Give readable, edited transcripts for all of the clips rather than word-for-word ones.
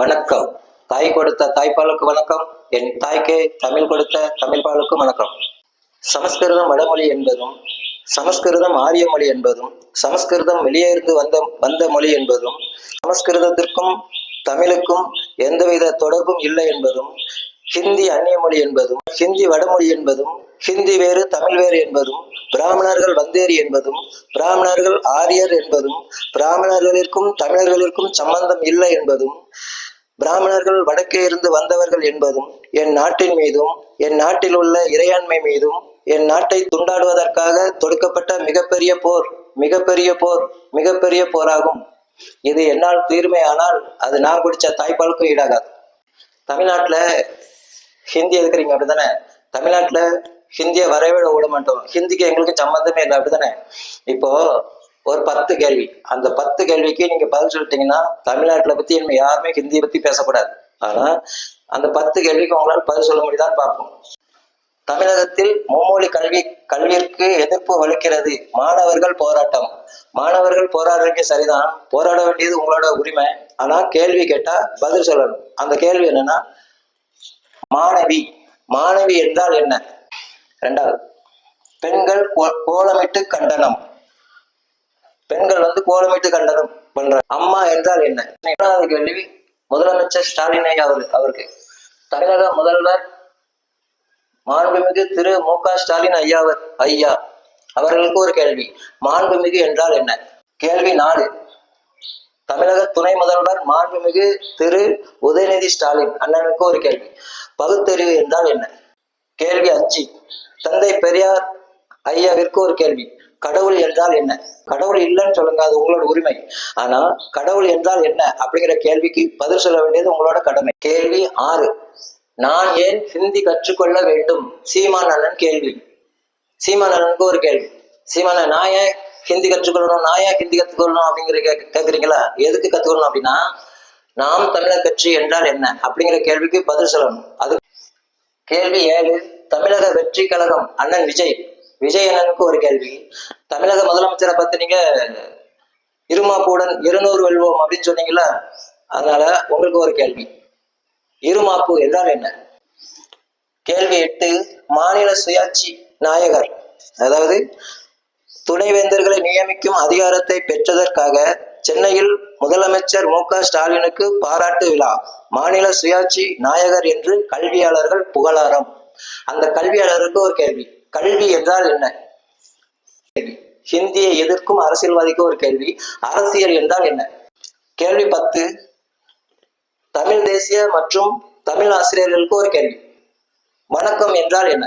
வணக்கம். தாய் கொடுத்த தாய்ப்பாலுக்கு வணக்கம். என் தாய்க்கு தமிழ் கொடுத்த தமிழ் பாலுக்கு வணக்கம். சமஸ்கிருதம் வடமொழி என்பதும், சமஸ்கிருதம் ஆரிய மொழி என்பதும், சமஸ்கிருதம் வெளியேறிந்து வந்த மொழி என்பதும், சமஸ்கிருதத்திற்கும் தமிழுக்கும் எந்தவித தொடர்பும் இல்லை என்பதும், ஹிந்தி அந்நிய மொழி என்பதும், ஹிந்தி வடமொழி என்பதும், ஹிந்தி வேறு தமிழ் வேறு என்பதும், பிராமணர்கள் வந்தேரி என்பதும், பிராமணர்கள் ஆரியர் என்பதும், பிராமணர்களிற்கும் தமிழர்களிற்கும் சம்பந்தம் இல்லை என்பதும், பிராமணர்கள் வடக்கே இருந்து வந்தவர்கள் என்பதும், என் நாட்டின் மீதும் என் நாட்டில் உள்ள இறையாண்மை மீதும் என் நாட்டை துண்டாடுவதற்காக தொடுக்கப்பட்ட மிகப்பெரிய போராகும். இது என்னால் தீர்மை, ஆனால் அது நான் குடிச்ச தாய்ப்பாலுக்கும் ஈடாகாது. தமிழ்நாட்டுல ஹிந்தி எதுக்குறீங்க அப்படித்தானே? தமிழ்நாட்டுல ஹிந்தியை வரவே விட மாட்டோம். ஹிந்திக்கு எங்களுக்கு சம்பந்தமே இல்லை அப்படித்தானே? இப்போ ஒரு 10 கேள்வி, அந்த 10 கேள்விக்கு நீங்க பதில் சொல்லிட்டீங்கன்னா தமிழ்நாட்டுல பத்தி இனிமே யாருமே ஹிந்தியை பத்தி பேசக்கூடாது. ஆனா அந்த 10 கேள்விக்கு உங்களால் பதில் சொல்ல முடியுதான்னு பார்ப்போம். தமிழகத்தில் மும்மொழி கல்விக்கு எதிர்ப்பு வலுக்கிறது. மாணவர்கள் போராட்டம். மாணவர்கள் போராடுறீங்க, சரிதான், போராட வேண்டியது உங்களோட உரிமை. ஆனா கேள்வி கேட்டா பதில் சொல்லணும். அந்த கேள்வி என்னன்னா, மாணவி என்றால் என்ன? 2வது, பெண்கள் கோலமிட்டு கண்டனம். பெண்கள் கோலமிட்டு கண்டனம் பண்ற. அம்மா என்றால் என்ன? 3வது கேள்வி, முதலமைச்சர் ஸ்டாலின் ஐயா அவருக்கு, தமிழக முதல்வர் மாண்புமிகு திரு மு.க. ஸ்டாலின் ஐயா அவர்களுக்கு ஒரு கேள்வி, மாண்புமிகு என்றால் என்ன? கேள்வி 4, தமிழக துணை முதல்வர் மாண்புமிகு திரு உதயநிதி ஸ்டாலின் அண்ணனுக்கு ஒரு கேள்வி, பகுத்தறிவு என்றால் என்ன? கேள்வி 5, தந்தை பெரியார் ஐயாவிற்கு ஒரு கேள்வி, கடவுள் என்றால் என்ன? கடவுள் இல்லைன்னு சொல்லுங்க, அது உங்களோட உரிமை. ஆனா கடவுள் என்றால் என்ன அப்படிங்கிற கேள்விக்கு பதில் சொல்ல வேண்டியது உங்களோட கடமை. கேள்வி 6, நான் ஏன் ஹிந்தி கற்றுக்கொள்ள வேண்டும்? சீமான் அண்ணன் கேள்வி. சீமான் அண்ணனுக்கு ஒரு கேள்வி, சீமான, நான் ஏன் ஹிந்தி கற்றுக்கொள்ளணும் அப்படிங்கிற கேட்குறீங்களா? எதுக்கு கற்றுக்கணும் அப்படின்னா, நாம் தமிழர் கட்சி என்றால் என்ன அப்படிங்கிற கேள்விக்கு பதில் சொல்லணும். அது கேள்வி 7, தமிழக வெற்றி கழகம் அண்ணன் விஜய் அண்ணனுக்கு ஒரு கேள்வி, தமிழக முதலமைச்சரை பத்தி நீங்க இருமாப்புடன் 200 வெல்வோம் அப்படின்னு சொன்னீங்களா, அதனால உங்களுக்கு ஒரு கேள்வி, இருமாப்பு என்றால் என்ன? கேள்வி 8, மாநில சுயாட்சி நாயகர், அதாவது துணைவேந்தர்களை நியமிக்கும் அதிகாரத்தை பெற்றதற்காக சென்னையில் முதலமைச்சர் மு.க. ஸ்டாலினுக்கு பாராட்டு விழா, மாநில சுயாட்சி நாயகர் என்று கல்வியாளர்கள் புகழாரம். அந்த கல்வியாளருக்கு ஒரு கேள்வி, கல்வி என்றால் என்ன? ஹிந்தியை எதிர்க்கும் அரசியல்வாதிக்கு ஒரு கேள்வி, அரசியல் என்றால் என்ன? கேள்வி 10, தமிழ் தேசிய மற்றும் தமிழ் ஆசிரியர்களுக்கு ஒரு கேள்வி, வணக்கம் என்றால் என்ன?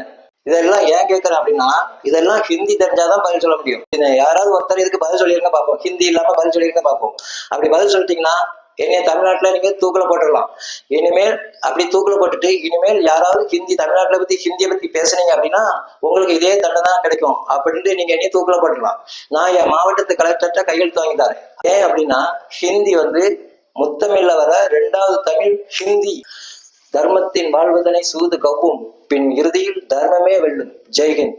இதெல்லாம் ஏன் கேட்கறேன் அப்படின்னா, இதெல்லாம் ஹிந்தி தெரிஞ்சாதான் பதில் சொல்ல முடியும். யாராவது ஒருத்தர் இதுக்கு பதில் சொல்லிருங்க பார்ப்போம், ஹிந்தி இல்லாம பதில் சொல்லிருங்க பார்ப்போம். அப்படி பதில் சொல்லிட்டீங்கன்னா என்னைய தமிழ்நாட்டுல நீங்க தூக்கில போட்டுடலாம். இனிமேல் அப்படி தூக்கில போட்டுட்டு, இனிமேல் யாராவது தமிழ்நாட்டுல ஹிந்தியை பத்தி பேசுனீங்க அப்படின்னா உங்களுக்கு இதே தண்டனை தான் கிடைக்கும் அப்படின்ட்டு நீங்க என்னைய தூக்கில போட்டுடலாம். நான் என் மாவட்டத்து கலெக்டர்கிட்ட கையெழுத்து வாங்கி தரேன். ஏன் அப்படின்னா, ஹிந்தி முத்தமிழ்ல வர 2வது தமிழ் ஹிந்தி. தர்மத்தின் வாழ்வதனை சூது கவ்வும், பின் இறுதியில் தர்மமே வெல்லும். ஜெய்ஹிந்த்.